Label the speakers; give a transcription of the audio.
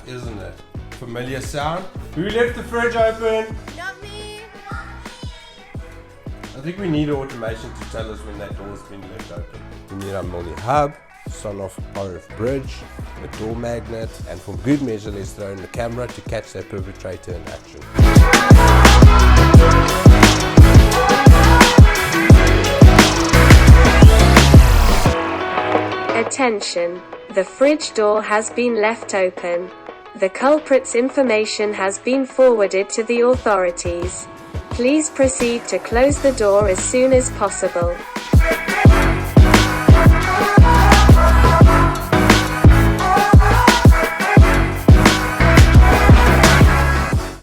Speaker 1: isn't it? Familiar sound. Who left the fridge open?
Speaker 2: Not me.
Speaker 1: I think we need automation to tell us when that door's been left open. We need our Milney Hub, Sonoff RF Bridge, a door magnet, and for good measure let's throw in the camera to catch that perpetrator in action.
Speaker 3: Attention! The fridge door has been left open. The culprit's information has been forwarded to the authorities. Please proceed to close the door as soon as possible.